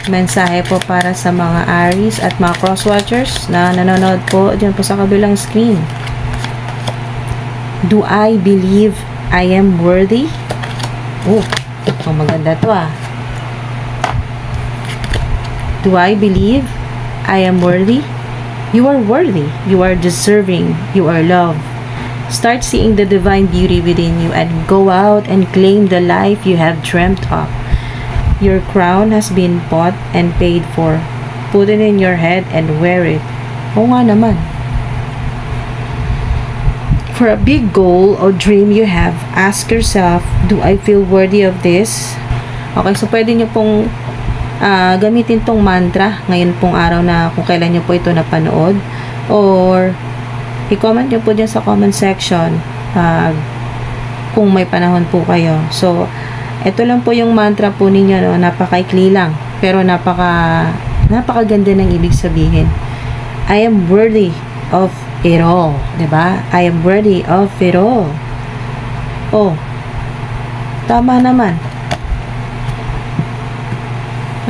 mensahe po para sa mga Aries at mga crosswatchers na nanonood po dyan po sa kabilang screen. Do I believe I am worthy? Oh, maganda to ah. Do I believe I am worthy? You are worthy. You are deserving. You are loved. Start seeing the divine beauty within you and go out and claim the life you have dreamt of. Your crown has been bought and paid for. Put it in your head and wear it. Oo nga naman. For a big goal or dream you have, ask yourself, do I feel worthy of this? Okay, so pwede nyo pong gamitin tong mantra ngayon pong araw na kung kailan nyo po ito napanood. Or, i-comment nyo po dyan sa comment section kung may panahon po kayo. So, ito lang po yung mantra po ninyo, no? Napakaikli lang. Pero napakaganda ng ibig sabihin. I am worthy of it all. Diba? I am worthy of it all. Oh, tama naman.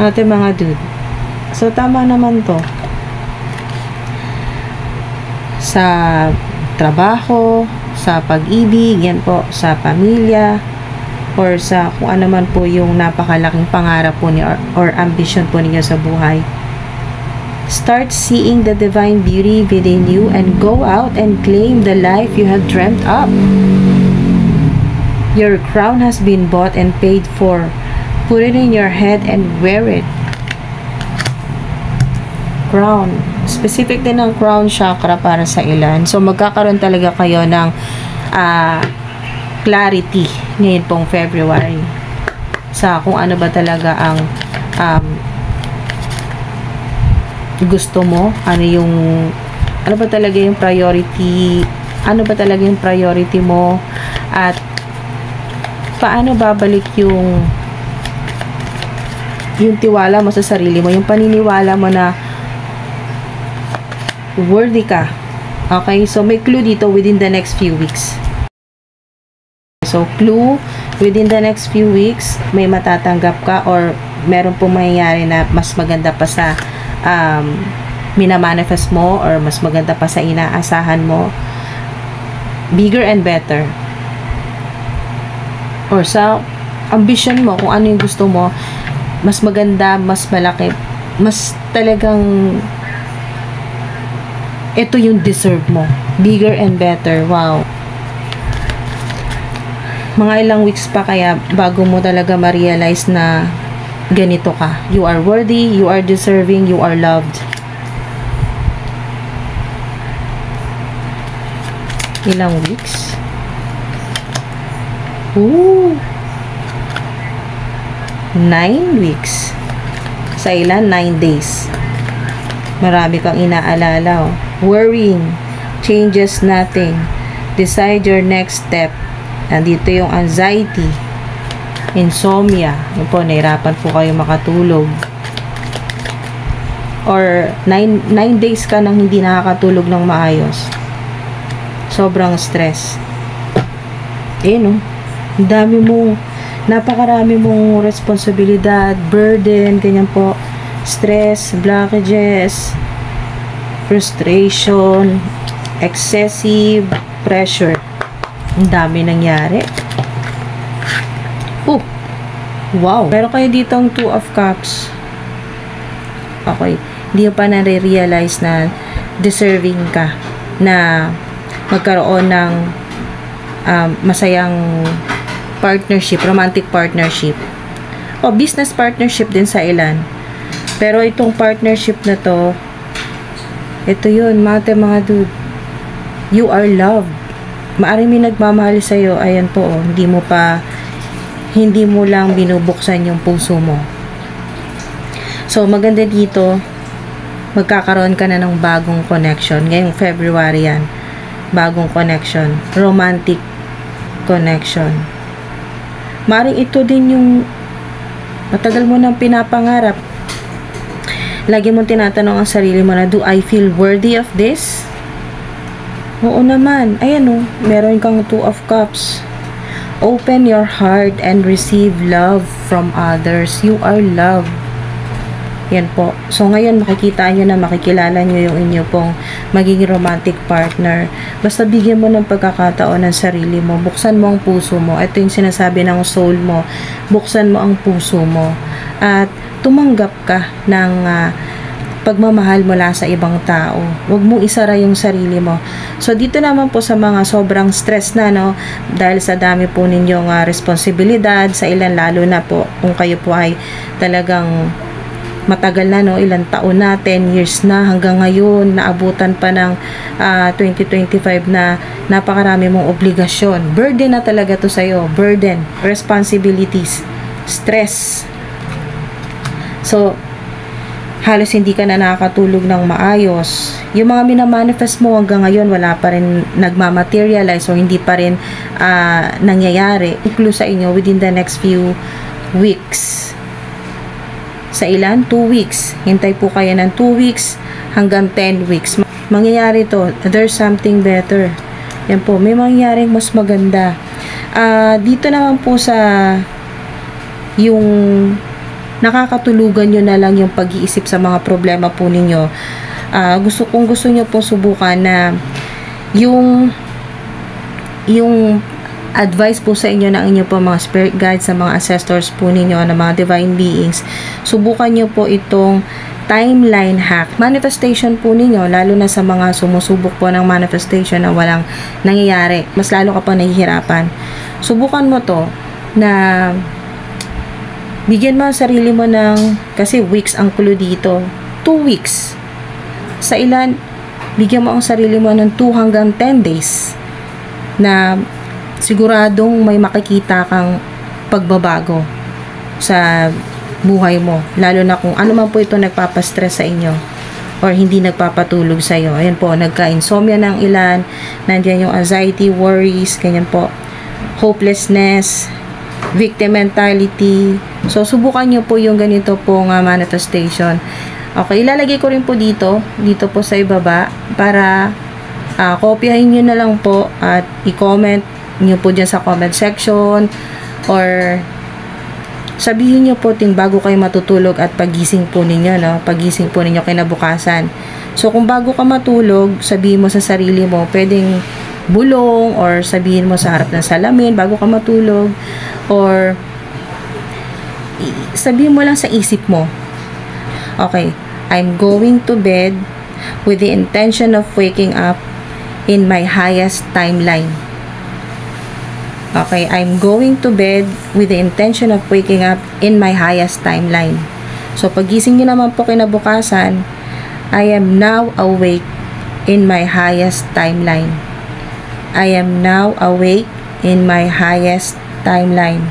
Ating mga dude. So, tama naman to. Sa trabaho, sa pag-ibig, yan po, sa pamilya, or sa kung ano man po yung napakalaking pangarap po niyo or ambition po niyo sa buhay. Start seeing the divine beauty within you and go out and claim the life you have dreamt up. Your crown has been bought and paid for. Put it in your head and wear it. Crown. Specific din ng crown chakra para sa ilan. So, magkakaroon talaga kayo ng clarity ngayon pong February sa kung ano ba talaga ang gusto mo, ano ba talaga yung priority, ano ba talaga yung priority mo, at paano babalik yung tiwala mo sa sarili mo, yung paniniwala mo na worthy ka. Okay, so may clue dito within the next few weeks. So, clue, within the next few weeks, may matatanggap ka or meron pong mangyayari na mas maganda pa sa minamanifest mo or mas maganda pa sa inaasahan mo. Bigger and better. Or sa ambition mo, kung ano yung gusto mo, mas maganda, mas malaki, mas talagang ito yung deserve mo. Bigger and better. Wow. Mga ilang weeks pa kaya bago mo talaga ma-realize na ganito ka. You are worthy, you are deserving, you are loved. Ilang weeks? Ooh! 9 weeks. Sa ilan? 9 days. Marami kang inaalala. Oh. Worrying changes nothing. Decide your next step. Nandito yung anxiety, insomnia. Yun po, nahirapan po kayo makatulog. Or 9 days ka nang hindi nakakatulog ng maayos. Sobrang stress. No? Dami mo, napakarami mong responsibilidad, burden, ganyan po. Stress, blockages, frustration, excessive pressure. Ang dami nangyari. Oh, wow. Pero kayo dito ang 2 of Cups. Okay. Hindi pa nare-realize na deserving ka na magkaroon ng masayang partnership, romantic partnership. O, business partnership din sa ilan. Pero itong partnership na to, ito yun, mga dude. You are loved. Maaring may nagmamahal sa'yo, ayan po, oh, hindi mo lang binubuksan yung puso mo. So, maganda dito, magkakaroon ka na ng bagong connection. Ngayong February yan, bagong connection, romantic connection. Maaring ito din yung matagal mo nang pinapangarap. Lagi mong tinatanong ang sarili mo na, do I feel worthy of this? Oo naman. Ayan o. Meron kang 2 of Cups. Open your heart and receive love from others. You are loved. Yan po. So, ngayon, makikita nyo na, makikilala nyo yung inyo pong magiging romantic partner. Basta bigyan mo ng pagkakataon ng sarili mo. Buksan mo ang puso mo. Ito yung sinasabi ng soul mo. Buksan mo ang puso mo. At tumanggap ka ng pagmamahal mula sa ibang tao. Huwag mong isara yung sarili mo. So, dito naman po sa mga sobrang stress na, no, dahil sa dami po ninyong responsibilidad, sa ilan lalo na po, kung kayo po ay talagang matagal na, no, ilang taon na, 10 years na, hanggang ngayon, naabutan pa ng 2025 na napakarami mong obligasyon. Burden na talaga to sa'yo. Burden, responsibilities, stress. So, halos hindi ka na nakakatulog ng maayos. Yung mga minamanifest mo hanggang ngayon, wala pa rin nagmamaterialize o hindi pa rin nangyayari. Iklo sa inyo within the next few weeks. Sa ilan? 2 weeks. Hintay po kayo ng 2 weeks hanggang 10 weeks. Mangyayari to. There's something better. Yan po. May mangyayaring mas maganda. Dito naman po sa yung nakakatulugan nyo na lang yung pag-iisip sa mga problema po ninyo. Kung gusto nyo po subukan na yung advice po sa inyo ng inyo po mga spirit guides, sa mga ancestors po ninyo, ng mga divine beings, subukan nyo po itong timeline hack. Manifestation po ninyo, lalo na sa mga sumusubok po ng manifestation na walang nangyayari. Mas lalo ka pa nahihirapan. Subukan mo to na bigyan mo ang sarili mo ng, kasi weeks ang clue dito, 2 weeks. Sa ilan, bigyan mo ang sarili mo ng 2 hanggang 10 days na siguradong may makikita kang pagbabago sa buhay mo. Lalo na kung ano man po ito nagpapastress sa inyo or hindi nagpapatulog sa iyo. Ayan po, nagka-insomnia ng ilan, nandiyan yung anxiety, worries, ganyan po, hopelessness, victim mentality. So, subukan nyo po yung ganito pong manifestation. Okay, ilalagay ko rin po dito po sa ibaba para kopyahin nyo na lang po at i-comment nyo po dyan sa comment section or sabihin nyo po bago kayo matutulog at pagising po ninyo, no? Pagising po ninyo kinabukasan. So, kung bago ka matulog, sabihin mo sa sarili mo, pwedeng bulong or sabihin mo sa harap ng salamin bago ka matulog or sabihin mo lang sa isip mo, okay, I'm going to bed with the intention of waking up in my highest timeline. Okay, I'm going to bed with the intention of waking up in my highest timeline. So, pagising nyo naman po kinabukasan, I am now awake in my highest timeline. I am now awake in my highest timeline.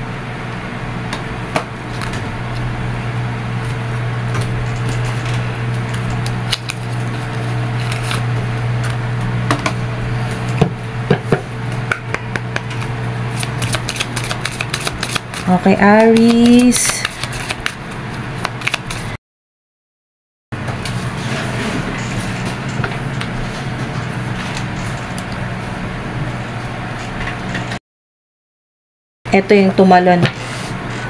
Okay, Aries. Ito yung tumalon.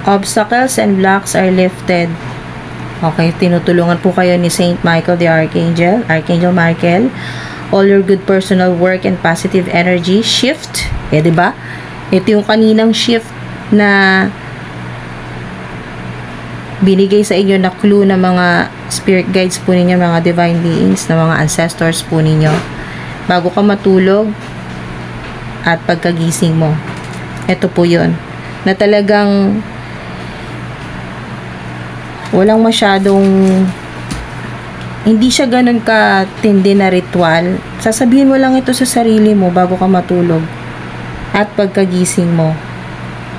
Obstacles and blocks are lifted. Okay, tinutulungan po kayo ni Saint Michael the Archangel, Archangel Michael. All your good personal work and positive energy shift. Diba? Ito yung kaninang shift na binigay sa inyo na clue ng mga spirit guides po ninyo, mga divine beings, na mga ancestors po ninyo bago ka matulog at pagkagising mo. Ito po yun na talagang walang masyadong, hindi siya ganun katindi na ritual. Sasabihin mo lang ito sa sarili mo bago ka matulog at pagkagising mo.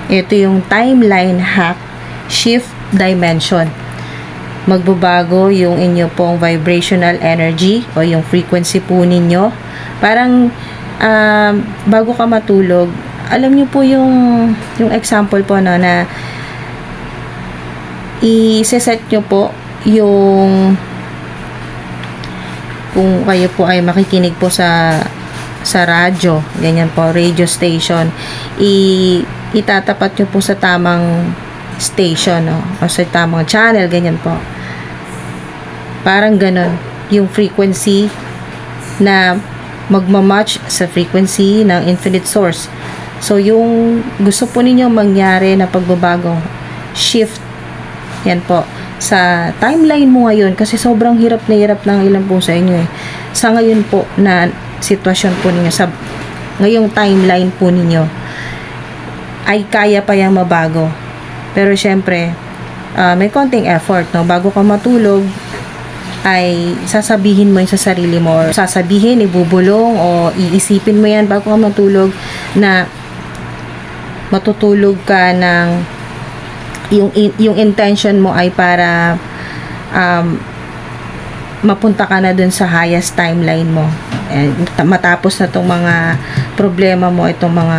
Ito yung timeline hack, shift dimension. Magbabago yung inyo pong vibrational energy o yung frequency po ninyo. Parang bago ka matulog, alam niyo po yung example po, no, na i-set nyo po yung, kung kayo po ay makikinig po sa radyo, ganyan po, radio station, itatapat nyo po sa tamang station, no? O sa tamang channel, ganyan po. Parang ganon. Yung frequency na magmamatch sa frequency ng infinite source. So, yung gusto po ninyo mangyari na pagbabago, shift, yan po, sa timeline mo ngayon, kasi sobrang hirap ng ilan po sa inyo eh. Sa ngayon po na sitwasyon po ninyo, sa ngayong timeline po ninyo, ay kaya pa yung mabago. Pero syempre, may konting effort, no? Bago ka matulog, ay sasabihin mo yun sa sarili mo, or sasabihin, ibubulong, o iisipin mo yan bago ka matulog, na matutulog ka ng yung intention mo ay para mapunta ka na dun sa highest timeline mo, and matapos na itong mga problema mo, itong mga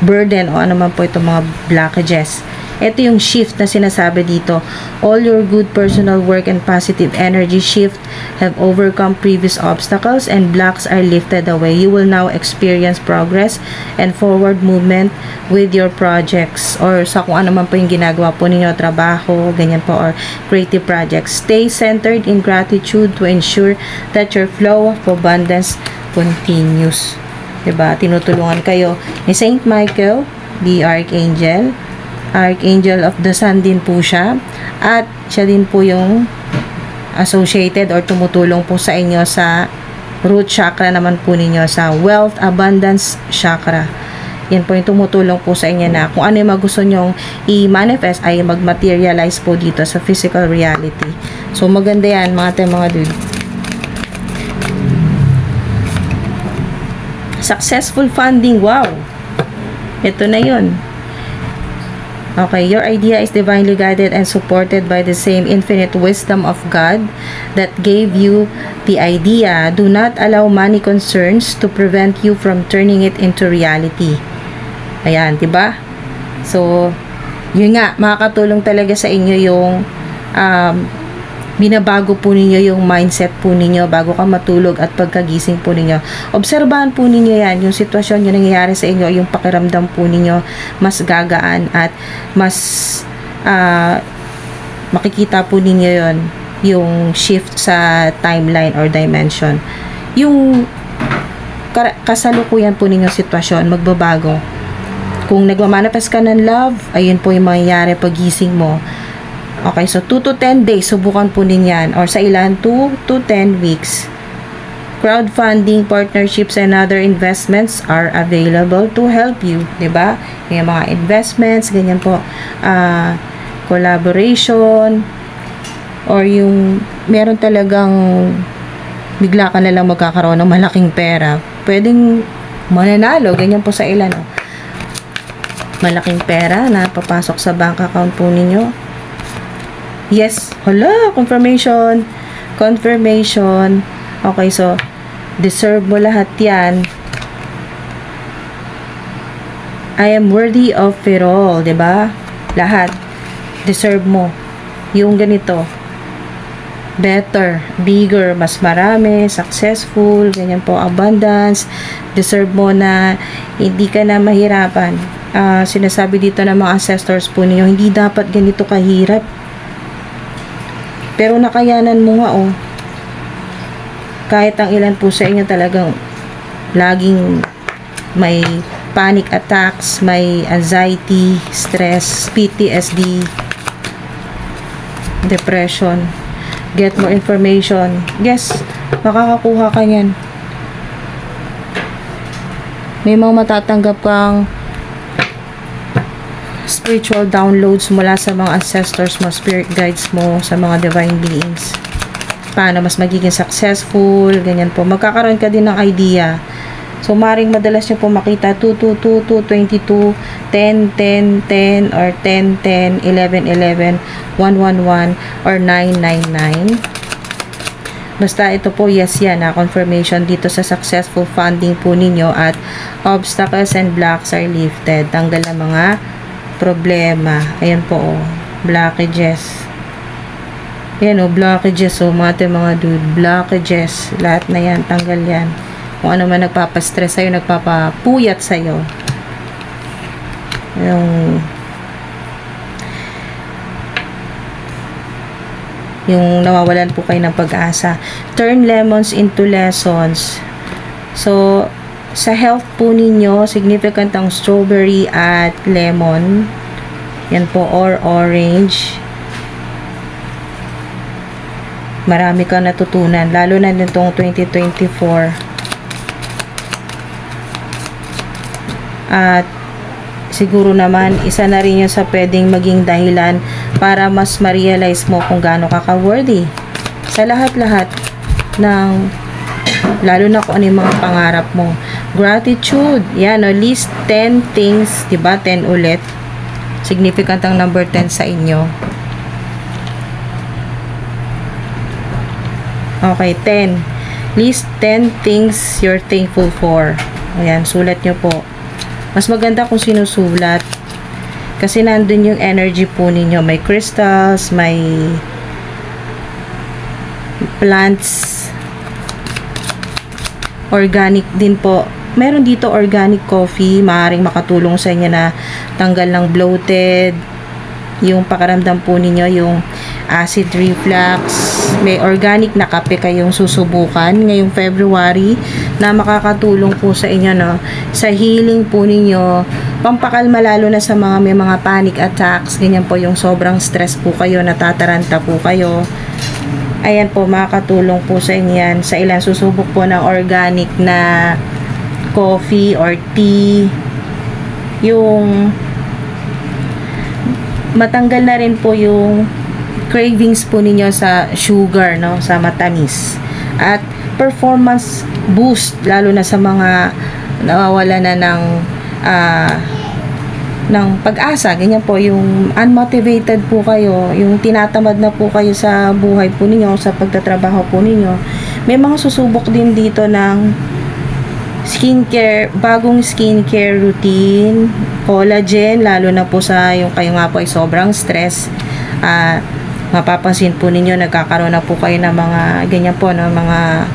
burden o ano man po itong mga blockages. Ito yung shift na sinasabi dito. All your good personal work and positive energy shift have overcome previous obstacles and blocks are lifted away. You will now experience progress and forward movement with your projects, or sa kung ano man po yung ginagawa po ninyo, trabaho, ganyan po, or creative projects. Stay centered in gratitude to ensure that your flow of abundance continues. Diba? Tinutulungan kayo ni Saint Michael, the Archangel of the Sun din po siya, at siya din po yung associated or tumutulong po sa inyo sa root chakra naman po ninyo, sa wealth abundance chakra. Yan po yung tumutulong po sa inyo na kung ano yung gusto nyong i-manifest ay mag-materialize po dito sa physical reality. So maganda yan mga dude. Successful funding, wow, ito na yun. Okay, your idea is divinely guided and supported by the same infinite wisdom of God that gave you the idea. Do not allow money concerns to prevent you from turning it into reality. Ayan, diba? So, yun nga, makakatulong talaga sa inyo yung binabago po ninyo yung mindset po ninyo bago ka matulog at pagkagising po ninyo. Obserbahan po ninyo yan, yung sitwasyon yung nangyayari sa inyo, yung pakiramdam po ninyo, mas gagaan at mas makikita po ninyo yon, yung shift sa timeline or dimension. Yung kasalukuyan po ninyo sitwasyon, magbabago. Kung nagmamanifest ka ng love, ayun po yung mangyayari pagising mo. Okay, so 2 to 10 days, subukan po ninyan. Or sa ilan, 2 to 10 weeks. Crowdfunding, partnerships, and other investments are available to help you. Diba? Yung mga investments, ganyan po. Collaboration, or yung meron talagang bigla ka na lang magkakaroon ng malaking pera. Pwedeng mananalo, ganyan po sa ilan. Oh. Malaking pera na papasok sa bank account po ninyo. Yes, hala, confirmation. Okay, so deserve mo lahat yan. I am worthy of it all, diba? Lahat deserve mo yung ganito, better, bigger, mas marami, successful, ganyan po, abundance. Deserve mo na hindi ka na mahirapan. Sinasabi dito ng mga ancestors po ninyo, hindi dapat ganito kahirap. Pero nakayanan mo nga, oh. Kahit ang ilan po sa inyo talagang laging may panic attacks, may anxiety, stress, PTSD, depression. Get more information. Yes, makakakuha ka yan. May mga matatanggap kang spiritual downloads mula sa mga ancestors mo, spirit guides mo, sa mga divine beings. Paano mas magiging successful, ganyan po. Magkakaroon ka din ng idea. So, maring madalas nyo po makita 222, 22, 10, 10, 10, or 10, 10, 11, 11, 111, or 999. Basta ito po, yes yan, confirmation dito sa successful funding po ninyo at obstacles and blocks are lifted. Tanggal ang mga problema. Ayan po, oh, blockages. Ayan, oh, blockages, oh, mga dude, blockages. Lahat na yan, tanggal yan. Kung ano man nagpapastress sa'yo, nagpapapuyat sa'yo. yung nawawalan po kayo ng pag-asa. Turn lemons into lessons. So, sa health po ninyo, significant ang strawberry at lemon. Yan po, or orange. Marami kang natutunan, lalo na nitong 2024. At siguro naman, isa na rin yun sa pwedeng maging dahilan para mas ma-realize mo kung gaano ka ka-worthy. Sa lahat-lahat ng, lalo na kung ano yung mga pangarap mo. Gratitude. Yan, no? List 10 things, diba? 10 ulit. Significant ang number 10 sa inyo. Okay, 10. List 10 things you're thankful for. Ayan, sulat nyo po. Mas maganda kung sinusulat. Kasi nandun yung energy po ninyo. May crystals, may plants, organic din po. Meron dito organic coffee, maaaring makatulong sa inyo na tanggal ng bloated, yung pakaramdam po ninyo, yung acid reflux. May organic na kape kayong susubukan ngayong February na makakatulong po sa inyo, no, sa healing po ninyo, pampakalma lalo na sa mga may mga panic attacks, ganyan po, yung sobrang stress po kayo, natataranta po kayo. Ayan po, makakatulong po sa inyo yan. Sa ilan susubok po ng organic na coffee or tea, yung matanggal na rin po yung cravings po ninyo sa sugar, no, sa matamis, at performance boost lalo na sa mga nawawala na ng pag-asa, ganyan po, yung unmotivated po kayo, yung tinatamad na po kayo sa buhay po ninyo, sa pagtatrabaho po ninyo. May mga susubok din dito ng skincare, bagong skincare routine, collagen, lalo na po sa yung kayo nga po ay sobrang stress. Mapapansin po ninyo, nagkakaroon na po kayo ng mga ganyan po, no, mga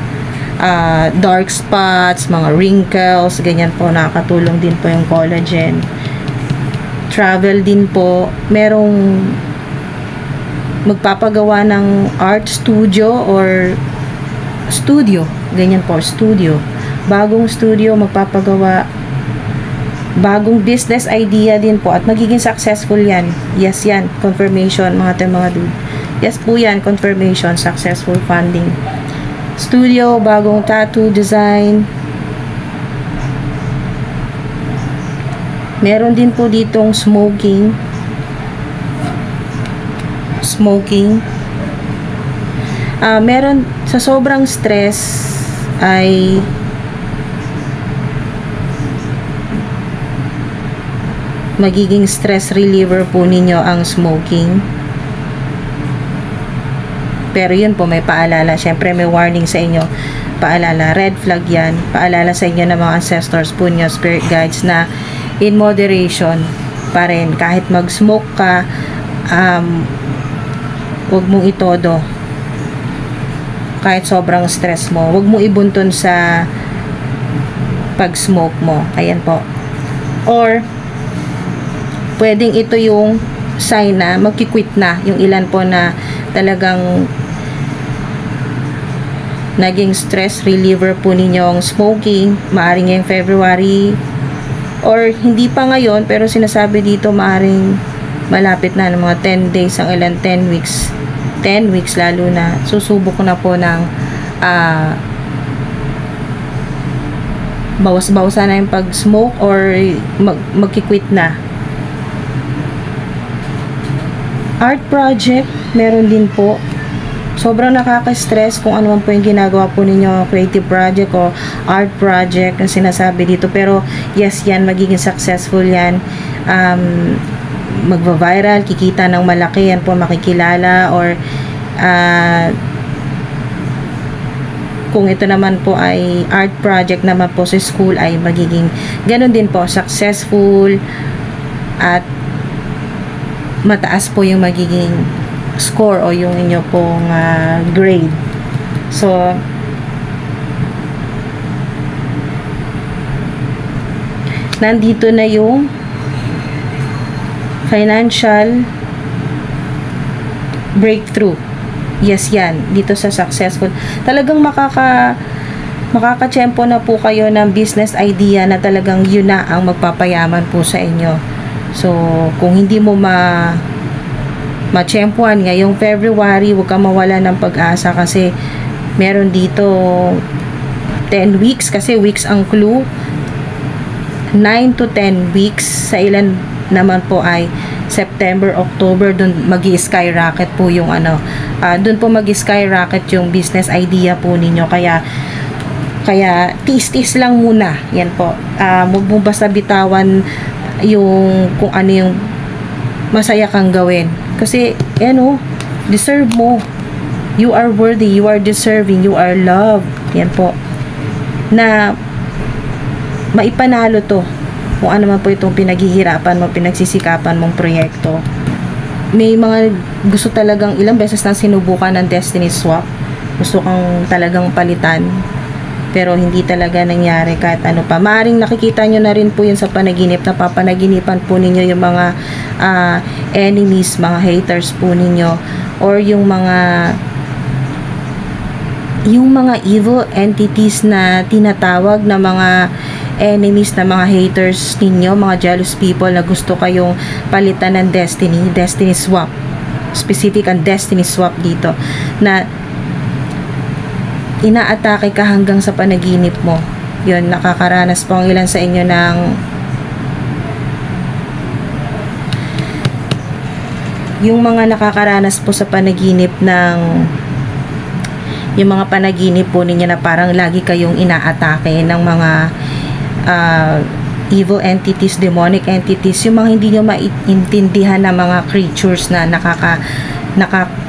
dark spots, mga wrinkles, ganyan po, nakakatulong din po yung collagen. Travel din po, merong magpapagawa ng art studio or studio, ganyan po, studio. Bagong studio, magpapagawa, bagong business idea din po, at magiging successful yan. Yes, yan, confirmation, mga dude. Yes po yan, confirmation, successful funding. Studio, bagong tattoo design. Meron din po ditong smoking. Meron sa sobrang stress ay magiging stress reliever po ninyo ang smoking. Pero yun po, may paalala. Syempre may warning sa inyo. Paalala, red flag yan. Paalala sa inyo ng mga ancestors po nyo, spirit guides, na in moderation pa rin. Kahit mag-smoke ka, huwag mong itodo. Kahit sobrang stress mo, huwag mong ibuntun sa pag-smoke mo. Ayan po. Or pwedeng ito yung sign na magkikwit na yung ilan po na talagang naging stress reliever po ninyong smoking. Maaring ngayong February or hindi pa ngayon, pero sinasabi dito maaring malapit na ng mga 10 days, ang ilan 10 weeks. 10 weeks lalo na. Susubok na po ng bawas-bawasan na yung pag-smoke or magkikwit na. Art project, meron din po. Sobrang nakaka-stress kung ano man po yung ginagawa po ninyo, creative project o art project na sinasabi dito. Pero yes, yan, magiging successful yan. Magva-viral, kikita ng malaki, yan po, makikilala, or kung ito naman po ay art project naman po sa school, ay magiging ganun din po, successful, at mataas po yung magiging score o yung inyo pong grade. So, nandito na yung financial breakthrough. Yes, yan. Dito sa successful. Talagang makakatsyempo na po kayo ng business idea na talagang yun na ang magpapayaman po sa inyo. So, kung hindi mo matsyempohan ngayong February, huwag ka mawala ng pag-asa kasi meron dito 10 weeks kasi weeks ang clue. 9 to 10 weeks. Sa ilan naman po ay September, October, dun magi-skyrocket po yung dun po magi-skyrocket yung business idea po ninyo. Kaya tis-tis lang muna. Yan po. Huwag mo basta bitawan yung kung ano yung masaya kang gawin. Kasi, deserve mo. You are worthy. You are deserving. You are loved. Yan po. Na maipanalo to. Kung ano man po itong pinaghihirapan mo, pinagsisikapan mong proyekto. May mga gusto talagang ilang beses nang sinubukan ng destiny swap. Gusto kang talagang palitan. Pero hindi talaga nangyari kahit ano pa. Maaring nakikita nyo na rin po yun sa panaginip. Napapanaginipan po ninyo yung mga enemies, mga haters po ninyo. Or yung mga evil entities na tinatawag na mga enemies, na mga haters ninyo, mga jealous people na gusto kayong palitan ng destiny swap. Specific ang destiny swap dito na inaatake ka hanggang sa panaginip mo. Yun, nakakaranas po ang ilan sa inyo ng yung mga nakakaranas po sa panaginip ng yung mga panaginip po ninyo na parang lagi kayong inaatake ng mga evil entities, demonic entities, yung mga hindi nyo maintindihan na mga creatures na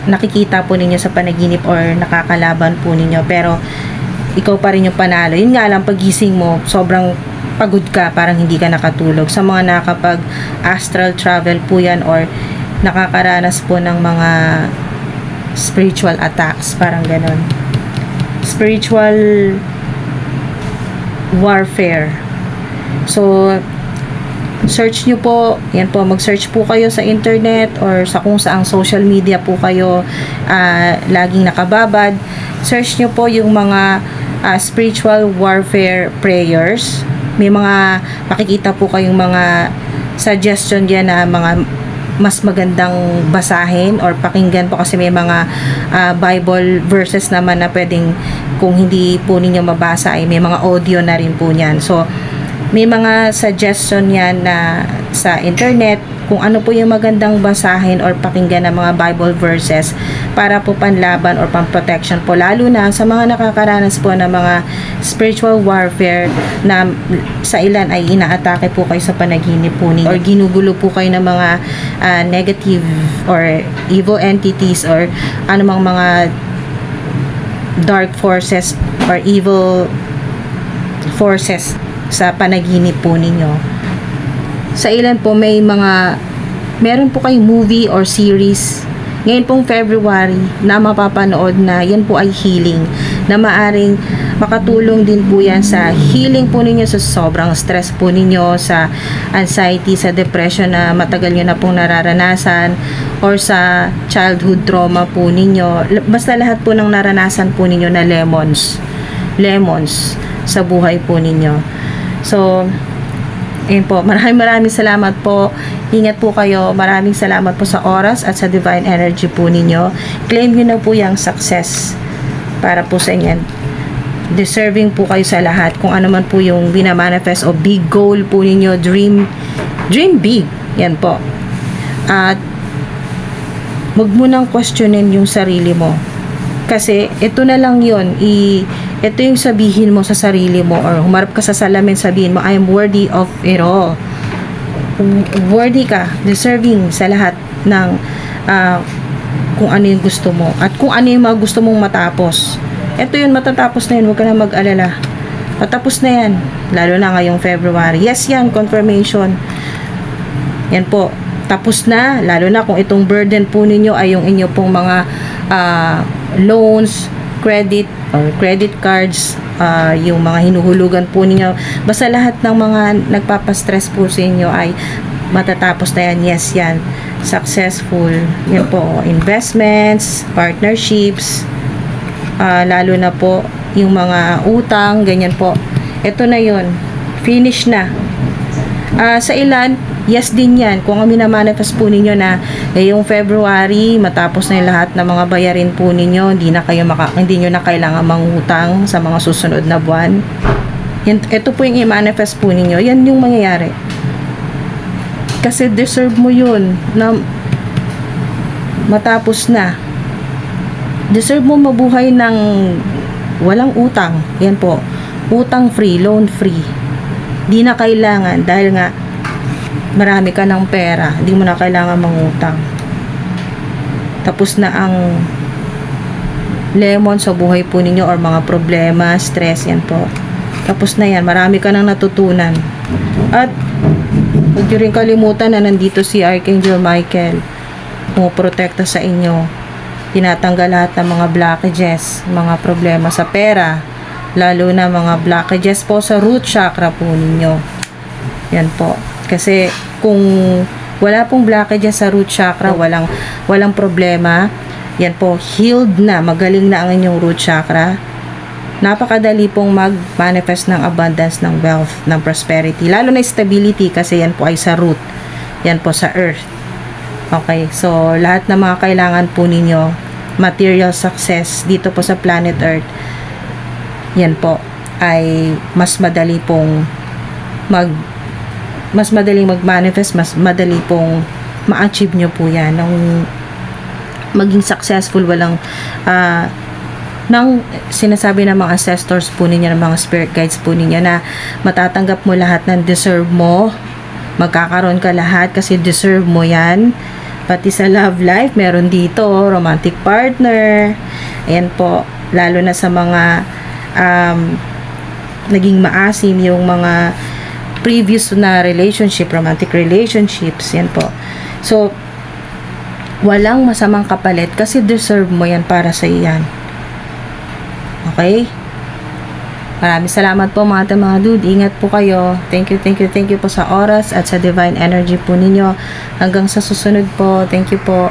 nakikita po ninyo sa panaginip or nakakalaban po ninyo, pero ikaw pa rin yung panalo. Yun nga lang, pagising mo, sobrang pagod ka, parang hindi ka nakatulog. Sa mga nakapag astral travel po yan or nakakaranas po ng mga spiritual attacks, parang ganon. Spiritual warfare. So, search nyo po, yan po, mag-search po kayo sa internet or sa kung saang social media po kayo laging nakababad. Search nyo po yung mga spiritual warfare prayers. May mga makikita po kayong mga suggestion dyan na mga mas magandang basahin or pakinggan po kasi may mga Bible verses naman na pwedeng kung hindi po ninyo mabasa ay may mga audio na rin po niyan. So, may mga suggestion yan na sa internet kung ano po yung magandang basahin or pakinggan ng mga Bible verses para po panlaban or pang-protection po, lalo na sa mga nakakaranas po ng mga spiritual warfare na sa ilan ay inaatake po kayo sa panaginip po ninyo or ginugulo po kayo ng mga negative or evil entities or anumang mga dark forces or evil forces sa panaginip po ninyo. Sa ilan po meron po kayong movie or series ngayon pong February na mapapanood na yan po ay healing, na maaring makatulong din po yan sa healing po ninyo sa sobrang stress po ninyo, sa anxiety, sa depression na matagal nyo na pong nararanasan, or sa childhood trauma po ninyo. Basta lahat po ng naranasan po ninyo na lemons sa buhay po ninyo. So, ayun po, maraming salamat po. Ingat po kayo. Maraming salamat po sa oras at sa divine energy po ninyo. Claim nyo na po yung success para po sa inyo. Deserving po kayo sa lahat. Kung ano man po yung binamanifest o big goal po ninyo, dream big. Yan po. At wag mo nang questionin yung sarili mo. Kasi ito na lang yun. Ito yung sabihin mo sa sarili mo or humarap ka sa salamin, sabihin mo, I am worthy of it all. Worthy ka, deserving sa lahat ng kung ano yung gusto mo at kung ano yung mga gusto mong matapos. Ito yun, matatapos na yun, huwag ka na mag-alala. Matapos na yan, lalo na ngayong February. Yes yan, confirmation. Yan po, tapos na, lalo na kung itong burden po ninyo ay yung inyo pong mga loans, credit or credit cards, yung mga hinuhulugan po ninyo, basta lahat ng mga nagpapastress po sa inyo ay matatapos na yan. Yes yan, successful. Yan po, investments, partnerships, lalo na po yung mga utang, ganyan po. Ito na yun, finish na. Sa ilan, yes din yan. Kung minamanifest po ninyo na yung February, matapos na yung lahat ng mga bayarin po ninyo, hindi nyo na kailangan mangutang sa mga susunod na buwan. Ito po yung i-manifest po ninyo. Yan yung mangyayari. Kasi deserve mo yun na matapos na. Deserve mo mabuhay ng walang utang. Yan po. Utang free, loan free. Di na kailangan dahil nga marami ka ng pera. Di mo na kailangan mangutang. Tapos na ang lemon sa buhay po ninyo or mga problema, stress, yan po. Tapos na yan. Marami ka nang natutunan. At huwag nyo rin kalimutan na nandito si Archangel Michael. Pumuprotekta sa inyo. Tinatanggal lahat ng mga blockages, mga problema sa pera. Lalo na mga blockages po sa root chakra po ninyo. Yan po. Kasi kung wala pong blockages sa root chakra, walang problema. Yan po, healed na, magaling na ang inyong root chakra. Napakadali pong mag-manifest ng abundance, ng wealth, ng prosperity. Lalo na stability kasi yan po ay sa root. Yan po sa earth. Okay, so lahat ng mga kailangan po ninyo, material success dito po sa planet earth, yan po ay mas madali pong mas madaling mag-manifest, mas madali pong ma-achieve nyo po yan ng maging successful. Walang nang sinasabi ng mga ancestors po ninyo, ng mga spirit guides po ninyo na matatanggap mo lahat ng deserve mo, magkakaroon ka lahat kasi deserve mo yan. Pati sa love life, meron dito romantic partner, ayan po, lalo na sa mga naging maasim yung mga previous na relationship, romantic relationships, yan po. So walang masamang kapalit kasi deserve mo yan, para sa iyan. Okay? Maraming salamat po mga dude. Ingat po kayo. Thank you po sa oras at sa divine energy po ninyo. Hanggang sa susunod po. Thank you po.